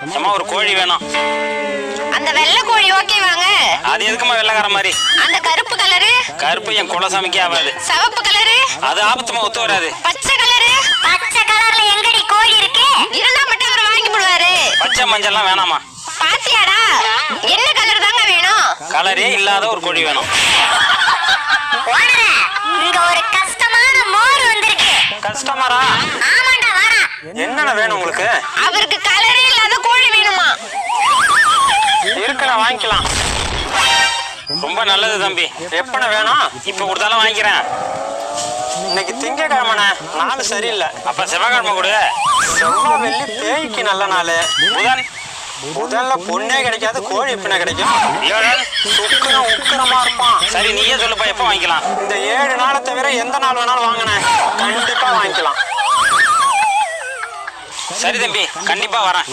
அம்மா ஒரு கோழி வேணும். அந்த வெள்ளை கோழி ஓகே வாங்க. அது எதுக்குமா வெள்ளைக்கார மாதிரி? அந்த கருப்பு கலரு? கருப்பு என் குலசாமிக்கே ஆகாது. சிவப்பு கலரு? அது ஆபத்துமா ஒத்து வராது. பச்சை கலரு? பச்சை கலர்ல எங்கடி கோழி இருக்கு? இருந்தா மட்டும் அவர் வாங்கி போடுவாரு. பச்சை மஞ்சள்லாம் வேணாமா? பாத்தியாடா, என்ன கலர் தாங்க வேணும்? கலரே இல்லாத ஒரு கோழி வேணும். இங்க ஒரு கஷ்டமான மோர் வந்திருக்கு. கஸ்டமரா? ஆமாண்டா, வாடா. என்னென்ன வேணும் உங்களுக்கு? அவருக்கு கலரே இல்லாத கோழி வேணுமா? இருக்குல, வாங்கிக்கலாம். ரொம்ப நல்லது தம்பி. எப்பன வேணும்? இப்ப கொடுத்தாலும் வாங்கிக்கிறேன். இன்னைக்கு திங்கக்கிழமை, நாள் சரியில்லை. அப்ப செவ்வாய்க்கிழமை கொடு. செவ்வாய் வெள்ளி பேய்க்கு நல்ல நாள். புதன்ல பொண்ணே கிடைக்காது, கோழி இப்ப கிடைக்கும். சுக்கரம் உக்கரமா இருப்பான். சரி, நீயே சொல்லுப்பா, எப்ப வாங்கிக்கலாம்? இந்த 7 நாளை தவிர எந்த நாள் வேணாலும் வாங்கினேன், கண்டிப்பா வாங்கிக்கலாம். சரி தம்பி, கண்டிப்பா வரேன்.